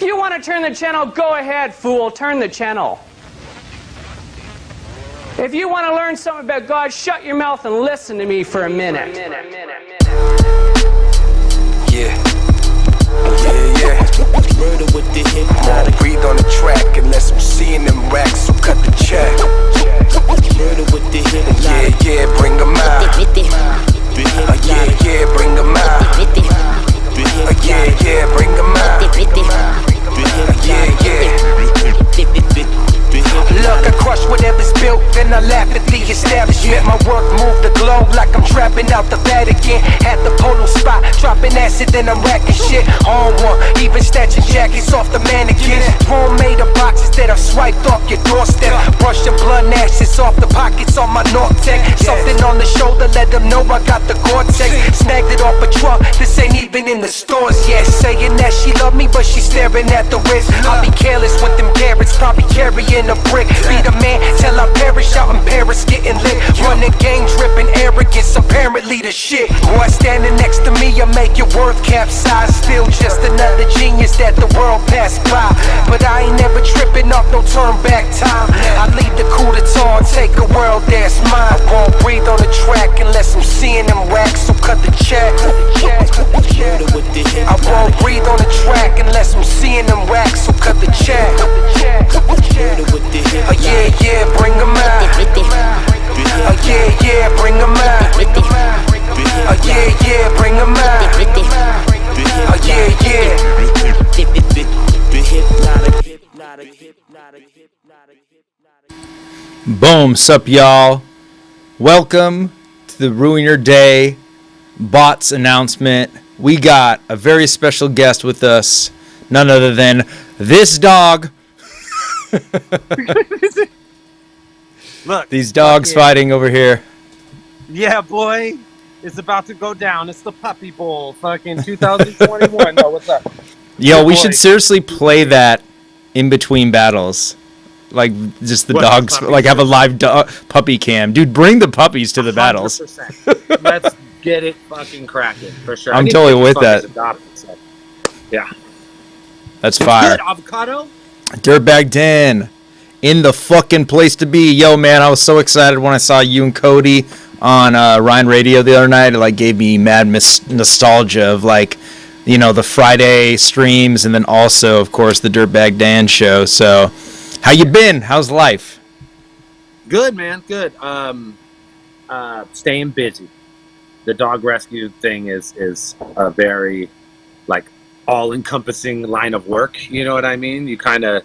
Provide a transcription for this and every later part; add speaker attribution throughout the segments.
Speaker 1: If you want to turn the channel, go ahead, fool. Turn the channel. If you want to learn something about God, shut your mouth and listen to me for a minute.
Speaker 2: Yeah. Murder with the hypnotic. Breathe on the track unless I'm seeing them racks, so cut the check. Murder with the hypnotic. Yeah, bring them out. Yeah, bring them out. Yeah, bring them out. Look, I crush whatever's built, then I laugh at the establishment. My work moved the globe like I'm trapping out the Vatican. At the polo spot, dropping acid, then I'm racking shit. On one, even snatching jackets off the mannequins. Homemade of boxes that I've swiped off your doorstep. Brush the blood and ashes off the pockets on my Nortec. Something on the shoulder, let them know I got the Gore-Tex. Snagged it off a truck, this ain't even in the stores yet. Saying that she love me, but she's staring at the wrist. I'll be careless with them carrots, probably carrying a brick. Be the man till I perish out in Paris getting lit. Running game, dripping arrogance, apparently the shit. Boy standing next to me, I make your worth capsize. Still just another genius that the world passed by. But I ain't never tripping off no turn back time. I lead the coup d'etat and take a world that's mine. I won't breathe on the track unless I'm seeing them racks, so cut the check. I won't breathe on the track unless I'm seeing them racks, so cut the check. Yeah, bring them out. Yeah, bring them out. Yeah, bring them out.
Speaker 3: Boom, sup y'all. Welcome to the Ruin Your Day BOTZ announcement. We got a very special guest with us, none other than this dog.
Speaker 4: Look,
Speaker 3: these dogs fighting over here.
Speaker 4: Yeah, boy, it's about to go down. It's the Puppy Bowl, fucking 2021. No, what's up?
Speaker 3: Yo, we should seriously play that in between battles. Like, just the dogs, like have a live puppy cam. Dude, bring the puppies to the 100%.
Speaker 4: Battles. Let's get it fucking cracking, for sure.
Speaker 3: I'm totally with that.
Speaker 4: Adopted, so. Yeah.
Speaker 3: That's fire.
Speaker 4: Good, avocado.
Speaker 3: Dirtbag Dan, in the fucking place to be. Yo, man, I was so excited when I saw you and Cody on Ryan Radio the other night. It like gave me mad nostalgia of like, you know, the Friday streams and then also, of course, the Dirtbag Dan show. So, how you been? How's life?
Speaker 4: Good, man. Good. Staying busy. The dog rescue thing is a very like all-encompassing line of work. You know what I mean? You kind of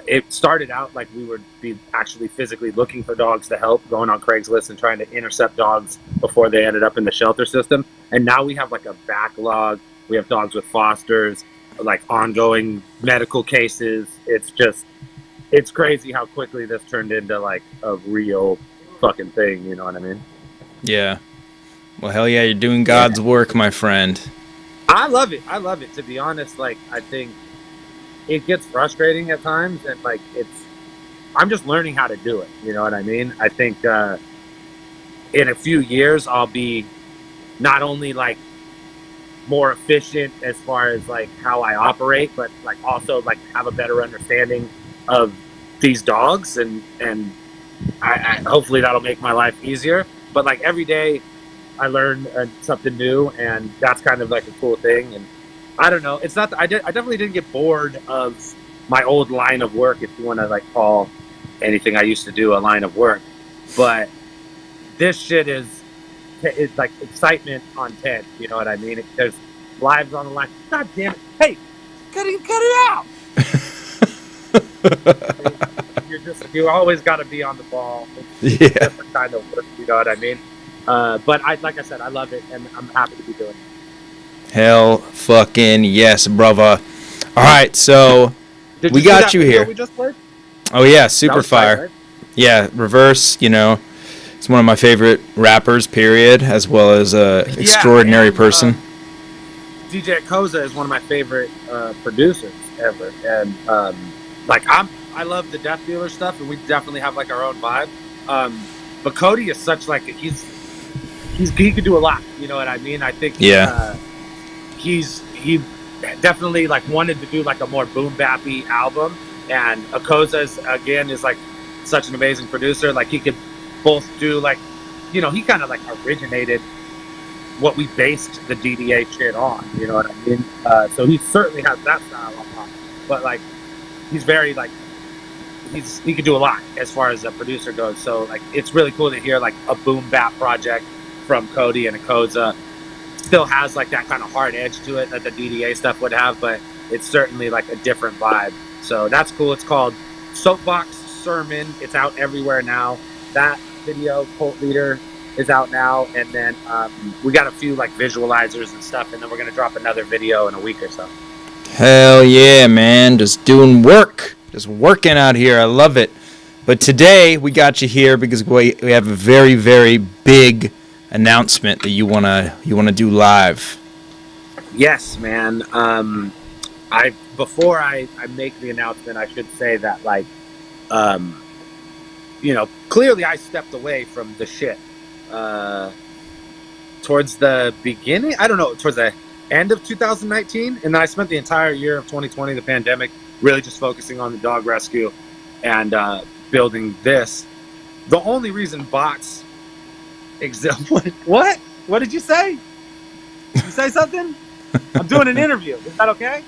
Speaker 4: it started out like we would be actually physically looking for dogs to help, going on Craigslist and trying to intercept dogs before they ended up in the shelter system. And now we have like a backlog. We have dogs with fosters, like ongoing medical cases. It's crazy how quickly this turned into like a real fucking thing. You know what I mean?
Speaker 3: Yeah. Well, hell yeah, you're doing God's work, my friend.
Speaker 4: I love it. To be honest, like, I think it gets frustrating at times, and like I'm just learning how to do it. You know what I mean? I think in a few years I'll be not only like more efficient as far as like how I operate, but like also like have a better understanding of these dogs, and I hopefully that'll make my life easier. But like every day I learn something new, and that's kind of like a cool thing. And I don't know, it's not I definitely didn't get bored of my old line of work, if you want to like call anything I used to do a line of work. But this shit is like excitement on 10, you know what I mean? There's lives on the line. God damn it. Hey, cut it out. You always got to be on the ball. It's different kind of work, you know what I mean? But like I said, I love it, and I'm happy to be doing it.
Speaker 3: Hell fucking yes, brother. All right, so we got you here.
Speaker 4: We just played?
Speaker 3: Oh yeah, super fire.
Speaker 4: Fire, right?
Speaker 3: Yeah, Reverse, you know, it's one of my favorite rappers, period, as well as extraordinary person.
Speaker 4: DJ Koza is one of my favorite producers ever, and I love the Death Dealer stuff, and we definitely have like our own vibe. But Cody is such like he could do a lot. You know what I mean? I think he definitely like wanted to do like a more boom bappy album, and Akoza again is like such an amazing producer. Like he could both do like, you know, he kind of like originated what we based the DDA shit on, you know what I mean? So he certainly has that style on top, but like he's very like he could do a lot as far as a producer goes. So like it's really cool to hear like a boom bap project from Cody and Akoza. Still has like that kind of hard edge to it that the DDA stuff would have, but it's certainly like a different vibe. So that's cool. It's called Soapbox Sermon. It's out everywhere now. That video, Cult Leader, is out now, and then we got a few like visualizers and stuff, and then we're gonna drop another video in a week or so.
Speaker 3: Hell yeah, man. Just doing work. Just working out here. I love it. But today we got you here because we have a very, very big announcement that you wanna do live.
Speaker 4: Yes, man. Before I make the announcement, I should say that like you know, clearly I stepped away from the shit towards the beginning, I don't know, towards the end of 2019, and then I spent the entire year of 2020, the pandemic, really just focusing on the dog rescue and building this. The only reason BOTZ exist. What did you say? Did you say something? I'm doing an interview. Is that okay?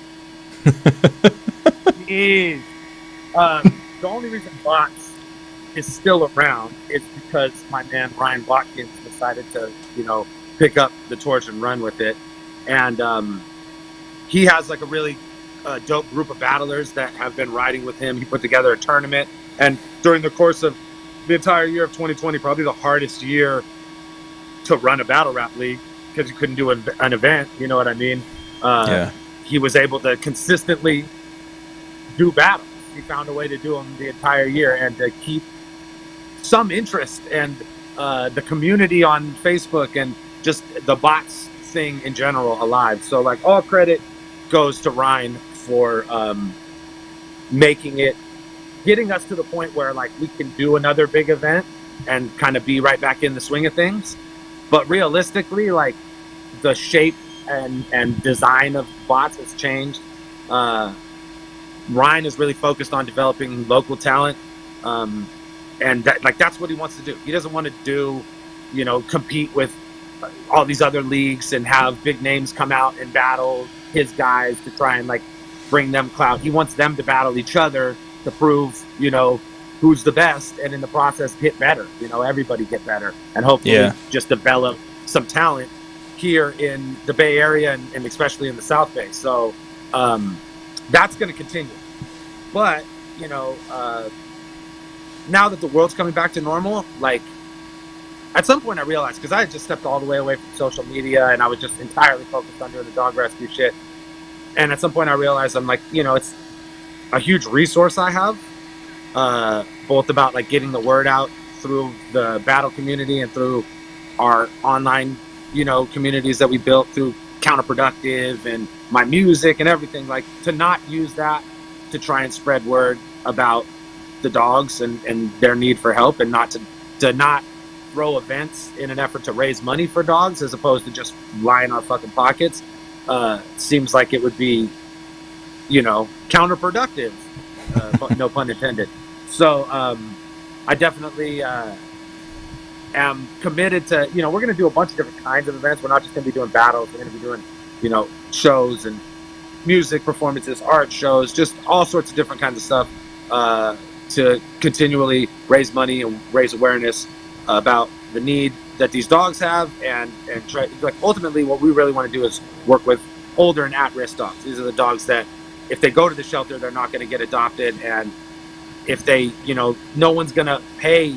Speaker 4: Jeez. The only reason BOTZ is still around is because my man Ryan Watkins decided to, you know, pick up the torch and run with it. And he has like a really dope group of battlers that have been riding with him. He put together a tournament, and during the course of the entire year of 2020, probably the hardest year to run a battle rap league because you couldn't do an event, you know what I mean?
Speaker 3: Yeah.
Speaker 4: He was able to consistently do battles. He found a way to do them the entire year and to keep some interest and the community on Facebook and just the BOTZ thing in general alive. So like all credit goes to Ryan for getting us to the point where like we can do another big event and kind of be right back in the swing of things. But realistically, like the shape and design of BOTZ has changed. Ryan is really focused on developing local talent, and that's what he wants to do. He doesn't want to do, you know, compete with all these other leagues and have big names come out and battle his guys to try and like bring them clout. He wants them to battle each other to prove, you know, who's the best, and in the process get better. You know, everybody get better, and hopefully just develop some talent here in the Bay Area and especially in the South Bay. So that's going to continue. But, you know, now that the world's coming back to normal, like at some point I realized, because I had just stepped all the way away from social media and I was just entirely focused on doing the dog rescue shit. And at some point I realized I'm like, you know, it's a huge resource I have, both about like getting the word out through the battle community and through our online, you know, communities that we built through Counterproductive and my music and everything, like to not use that to try and spread word about the dogs and their need for help, and not to not throw events in an effort to raise money for dogs as opposed to just line our fucking pockets. Seems like it would be, you know, counterproductive, no pun intended. So I definitely am committed to, you know, we're going to do a bunch of different kinds of events. We're not just going to be doing battles. We're going to be doing, you know, shows and music performances, art shows, just all sorts of different kinds of stuff to continually raise money and raise awareness about the need that these dogs have, and try, like, ultimately what we really want to do is work with older and at-risk dogs. These are the dogs that if they go to the shelter, they're not going to get adopted, and if they, you know, no one's going to pay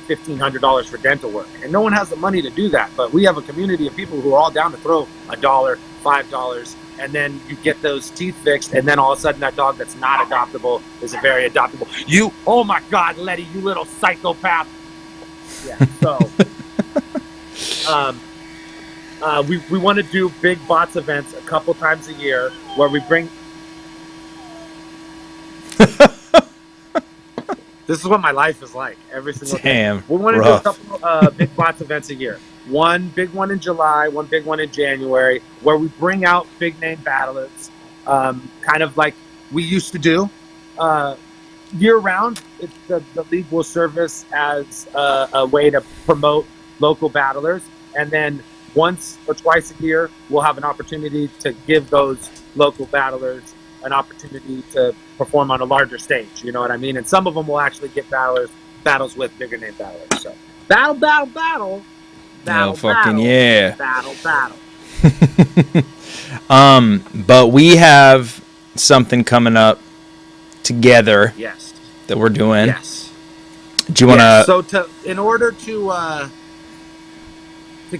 Speaker 4: $1,500 for dental work, and no one has the money to do that. But we have a community of people who are all down to throw $1, $5, and then you get those teeth fixed, and then all of a sudden that dog that's not adoptable is a very adoptable. You, oh my God, Letty, you little psychopath. Yeah, so we want to do big BOTZ events a couple times a year where we bring. This is what my life is like every single day. We want to do a couple big BOTZ events a year. One big one in July, one big one in January, where we bring out big name battlers kind of like we used to do. Year round, the league will service as a way to promote local battlers, and then once or twice a year, we'll have an opportunity to give those local battlers an opportunity to perform on a larger stage. You know what I mean? And some of them will actually get battles with bigger name battlers. So battle,
Speaker 3: fucking yeah.
Speaker 4: battle.
Speaker 3: But we have something coming up together.
Speaker 4: Yes.
Speaker 3: That we're doing.
Speaker 4: Yes.
Speaker 3: Do you want to?
Speaker 4: So in order to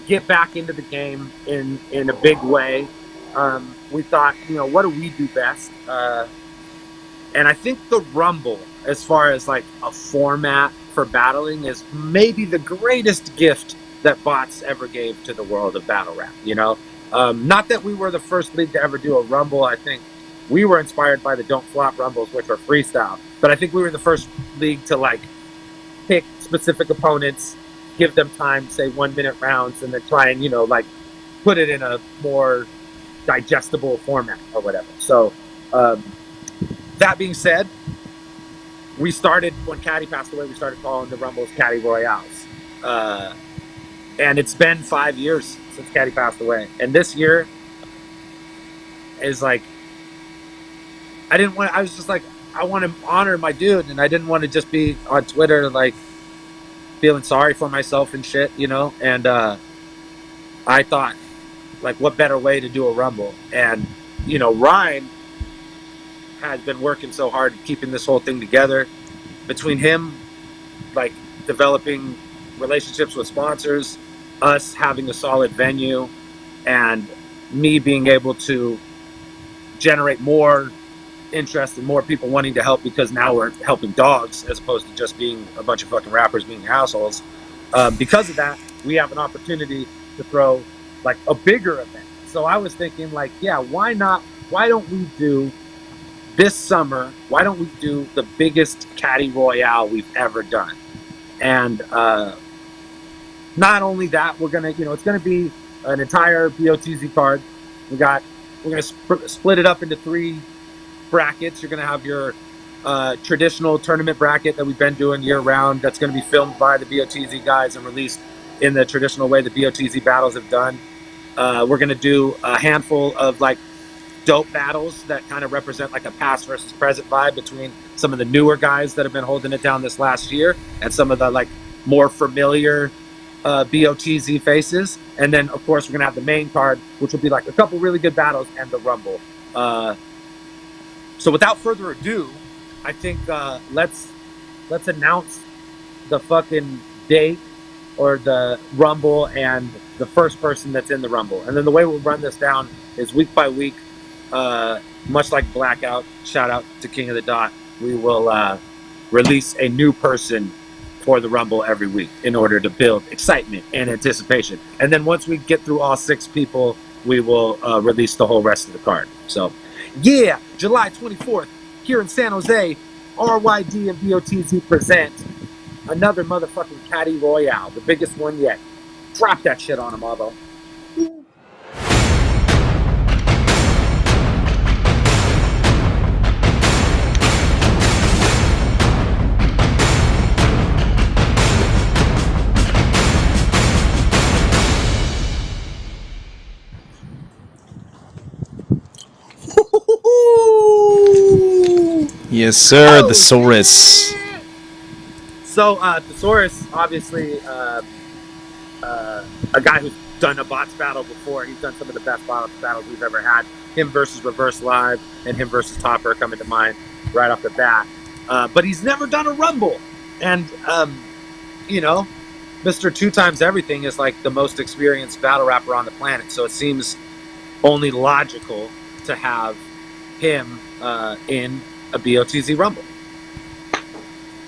Speaker 4: get back into the game in a big way, we thought, what do we do best? And I think the Rumble, as far as like a format for battling, is maybe the greatest gift that BOTZ ever gave to the world of battle rap. Not that we were the first league to ever do a Rumble. I think we were inspired by the Don't Flop Rumbles, which were freestyle. But I think we were the first league to like pick specific opponents, give them time, say 1 minute rounds, and then try and, like put it in a more digestible format or whatever. So that being said, we started, when Caddy passed away, we started calling the Rumbles Caddy Royales. And it's been 5 years since Caddy passed away. And this year is like, I was just like, I want to honor my dude, and I didn't want to just be on Twitter like feeling sorry for myself and shit, and I thought, like, what better way to do a Rumble? And Ryan has been working so hard keeping this whole thing together. Between him like developing relationships with sponsors, us having a solid venue, and me being able to generate more interest and more people wanting to help, because now we're helping dogs as opposed to just being a bunch of fucking rappers being assholes. Because of that, we have an opportunity to throw like a bigger event. So I was thinking, like, yeah, why don't we do this summer, why don't we do the biggest Caddy Royale we've ever done? And not only that, we're gonna, it's gonna be an entire BOTZ card. We're gonna split it up into 3 brackets. You're gonna have your traditional tournament bracket that we've been doing year round. That's gonna be filmed by the BOTZ guys and released in the traditional way the BOTZ battles have done. We're gonna do a handful of like dope battles that kind of represent like a past versus present vibe between some of the newer guys that have been holding it down this last year and some of the like more familiar BOTZ faces. And then of course we're gonna have the main card, which will be like a couple really good battles and the Rumble. So without further ado, I think let's announce the fucking date or the Rumble and the first person that's in the Rumble. And then the way we'll run this down is week by week. Much like Blackout, shout out to King of the Dot, we will release a new person for the Rumble every week in order to build excitement and anticipation. And then once we get through all 6 people, we will release the whole rest of the card. So yeah, July 24th, here in San Jose, RYD and BOTZ present another motherfucking Caddy Royale, the biggest one yet. Drop that shit on them, Albo.
Speaker 3: Yes, sir. The Thesaurus.
Speaker 4: So, Thesaurus, obviously, a guy who's done a BOTZ battle before. He's done some of the best BOTZ battles we've ever had. Him versus Reverse Live and him versus Topper coming to mind right off the bat. But he's never done a Rumble. And, Mr. 2 Times Everything is like the most experienced battle rapper on the planet. So it seems only logical to have him in a BOTZ Rumble.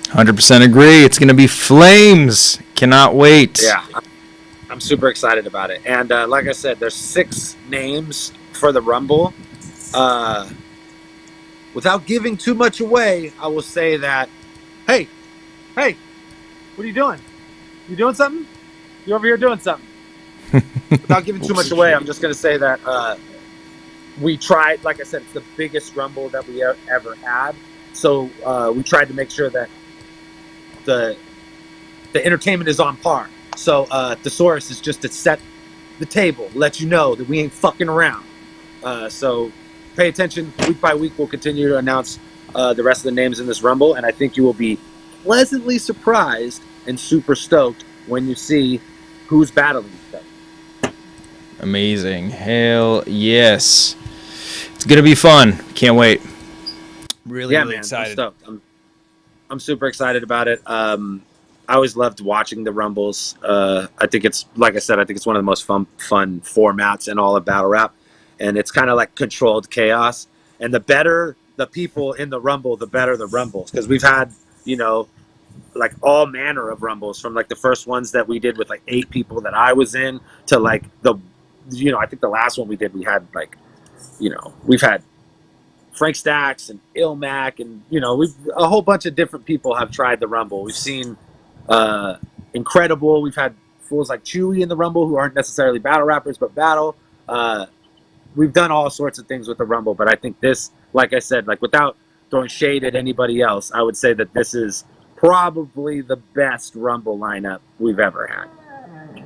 Speaker 3: 100% agree. It's going to be flames. Cannot wait.
Speaker 4: Yeah, I'm super excited about it. And like I said, there's 6 names for the Rumble. Without giving too much away, I will say that, hey, what are you doing? You doing something? You over here doing something? Without giving too much away, I'm just going to say that we tried, like I said, it's the biggest Rumble that we ever had. So we tried to make sure that the entertainment is on par. So Thesaurus is just to set the table, let you know that we ain't fucking around. So pay attention. Week by week, we'll continue to announce the rest of the names in this Rumble, and I think you will be pleasantly surprised and super stoked when you see who's battling each other.
Speaker 3: Amazing. Hell yes. It's going to be fun. Can't wait. Really excited.
Speaker 4: I'm super excited about it. I always loved watching the Rumbles. I think it's, like I said, I think it's one of the most fun formats in all of battle rap. And it's kind of like controlled chaos. And the better the people in the Rumble, the better the Rumbles. Because we've had, you know, like all manner of Rumbles, from like the first ones that we did with like 8 people that I was in, to like the, you know, I think the last one we did, we had like, you know, we've had Frank Stacks and Ilmac, and, you know, a whole bunch of different people have tried the Rumble. We've seen Incredible. We've had fools like Chewy in the Rumble who aren't necessarily battle rappers, but battle. We've done all sorts of things with the Rumble, but I think this, like I said, like without throwing shade at anybody else, I would say that this is probably the best Rumble lineup we've ever had.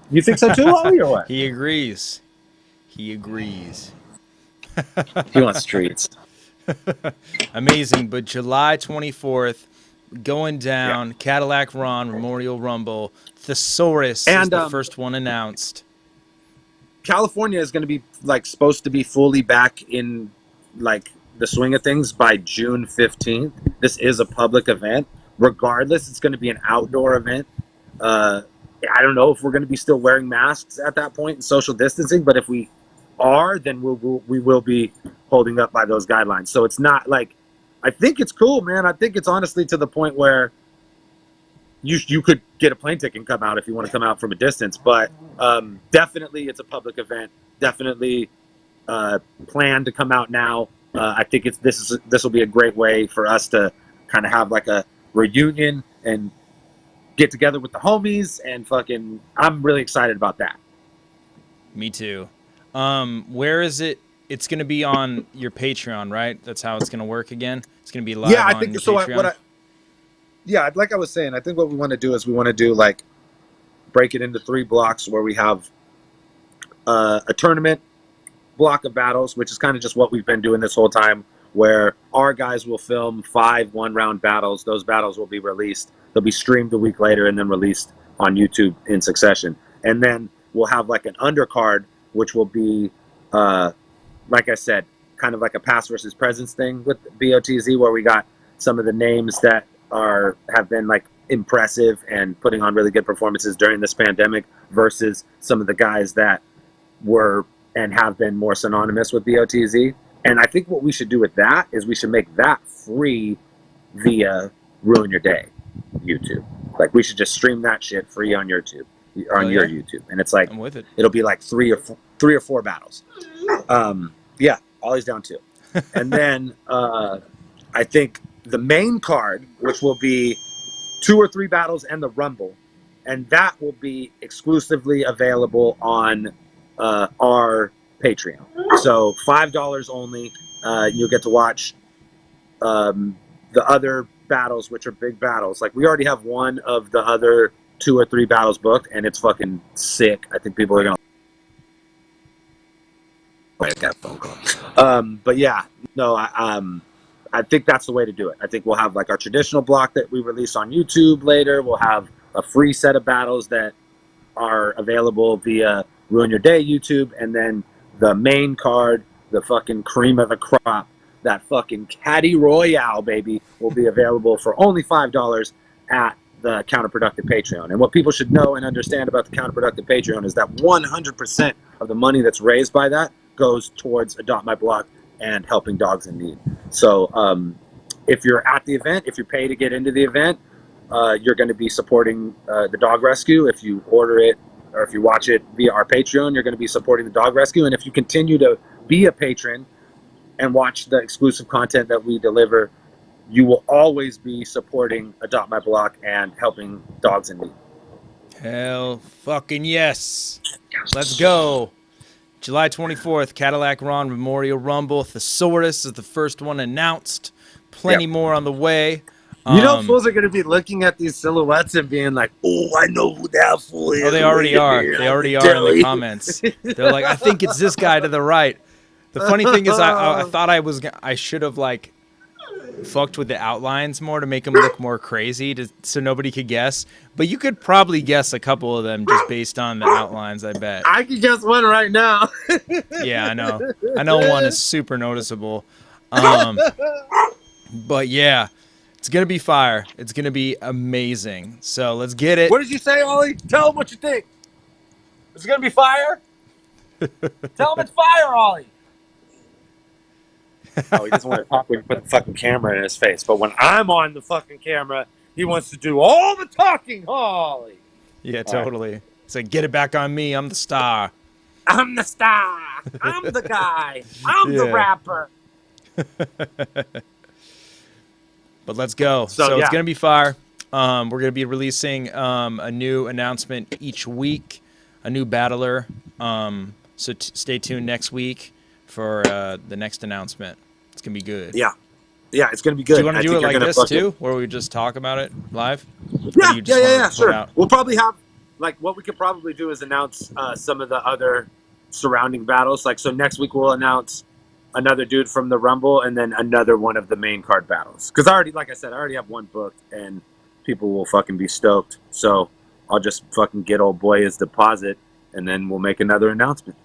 Speaker 4: You think so too, Ollie, or what?
Speaker 3: He agrees. He agrees.
Speaker 4: He wants treats.
Speaker 3: Amazing. But July 24th, going down, Cadalack Ron Memorial Rumble. Thesaurus is the first one announced.
Speaker 4: California is going to be like supposed to be fully back in like the swing of things by June 15th. This is a public event. Regardless, it's going to be an outdoor event. I don't know if we're going to be still wearing masks at that point and social distancing, but if we are, then we will be holding up by those guidelines. So it's not like, I think it's cool, man. I think it's honestly to the point where you could get a plane ticket and come out if you want to come out from a distance. But definitely it's a public event. Definitely plan to come out now. I think this will be a great way for us to kind of have like a reunion and get together with the homies, and fucking, I'm really excited about that.
Speaker 3: Me too. Where is it? It's going to be on your Patreon, right? That's how it's going to work again. It's going to be live.
Speaker 4: Yeah, I
Speaker 3: on
Speaker 4: think
Speaker 3: your
Speaker 4: so.
Speaker 3: Patreon?
Speaker 4: Like I was saying, I think what we want to do is we want to do like break it into 3 blocks where we have a tournament block of battles, which is kind of just what we've been doing this whole time, where our guys will film 5 one-round battles. Those battles will be released. They'll be streamed a week later and then released on YouTube in succession. And then we'll have like an undercard, which will be, like I said, kind of like a past versus presence thing with BOTZ, where we got some of the names that have been like impressive and putting on really good performances during this pandemic versus some of the guys that were and have been more synonymous with BOTZ. And I think what we should do with that is we should make that free via Ruin Your Day YouTube. Like, we should just stream that shit free on YouTube, on your YouTube. And it's like,
Speaker 3: I'm with it.
Speaker 4: It'll be like 3 or 4 battles. Yeah, Ollie's down too. And then I think the main card, which will be 2 or 3 battles and the Rumble, and that will be exclusively available on our Patreon. So $5 only. You'll get to watch the other battles, which are big battles. Like, we already have one of the other 2 or 3 battles booked, and it's fucking sick. I think people are gonna that phone call. But yeah, no, I think that's the way to do it. I think we'll have like our traditional block that we release on YouTube later. We'll have a free set of battles that are available via Ruin Your Day YouTube, and then the main card, the fucking cream of the crop, that fucking Caddy Royale, baby, will be available for only $5 at the Counterproductive Patreon. And what people should know and understand about the Counterproductive Patreon is that 100% of the money that's raised by that goes towards Adopt My Block and helping dogs in need. So if you're at the event, if you pay to get into the event, you're going to be supporting the dog rescue. If you order it or if you watch it via our Patreon, you're going to be supporting the dog rescue. And if you continue to be a patron and watch the exclusive content that we deliver, you will always be supporting Adopt My Block and helping dogs in need.
Speaker 3: Hell fucking yes. Let's go. July 24th, Cadalack Ron Memorial Rumble. Thesaurus is the first one announced. Plenty more on the way.
Speaker 4: You know, fools are going to be looking at these silhouettes and being like, "Oh, I know who that fool is."
Speaker 3: Oh, they already are. They already are in the comments. They're like, I think it's this guy to the right. The funny thing is, I thought I should have like fucked with the outlines more to make them look more crazy, so nobody could guess. But you could probably guess a couple of them just based on the outlines. I bet.
Speaker 4: I can guess one right now.
Speaker 3: Yeah, I know. I know one is super noticeable. But yeah. It's going to be fire. It's going to be amazing. So let's get it.
Speaker 4: What did you say, Ollie? Tell them what you think. Is it going to be fire? Tell them it's fire, Ollie. Oh, he doesn't want to talk when you put the fucking camera in his face. But when I'm on the fucking camera, he wants to do all the talking, Ollie.
Speaker 3: Yeah, totally. Right. It's like, get it back on me. I'm the star.
Speaker 4: I'm the star. I'm the guy. I'm the rapper.
Speaker 3: But let's go. So it's going to be fire. We're going to be releasing a new announcement each week, a new battler. So stay tuned next week for the next announcement. It's going to be good.
Speaker 4: Yeah. Yeah, it's going to be good.
Speaker 3: Do you want to do it like this too, where we just talk about it live?
Speaker 4: Yeah, sure. We'll probably have, like, what we could probably do is announce some of the other surrounding battles. Like, so next week we'll announce another dude from the Rumble, and then another one of the main card battles. Because like I said, I already have one booked, and people will fucking be stoked. So I'll just fucking get old boy his deposit, and then we'll make another announcement.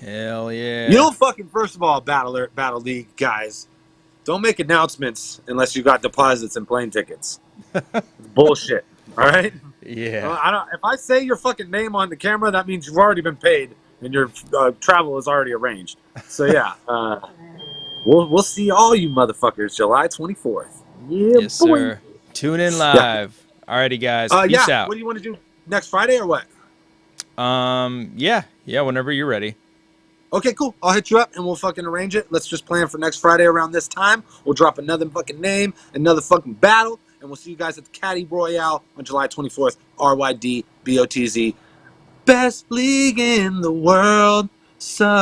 Speaker 3: Hell yeah.
Speaker 4: You know, fucking, first of all, Battle League guys, don't make announcements unless you got deposits and plane tickets. It's bullshit. All right?
Speaker 3: Yeah.
Speaker 4: If I say your fucking name on the camera, that means you've already been paid and your travel is already arranged. So yeah, we'll see all you motherfuckers July 24th. Yeah,
Speaker 3: yes, boy. Sir. Tune in live. Yeah. Alrighty, guys. Peace out.
Speaker 4: What do you want to do next Friday or what?
Speaker 3: Yeah, whenever you're ready.
Speaker 4: Okay, cool. I'll hit you up and we'll fucking arrange it. Let's just plan for next Friday around this time. We'll drop another fucking name, another fucking battle, and we'll see you guys at the Caddy Royale on July 24th. RYD BOTZ. Best league in the world. So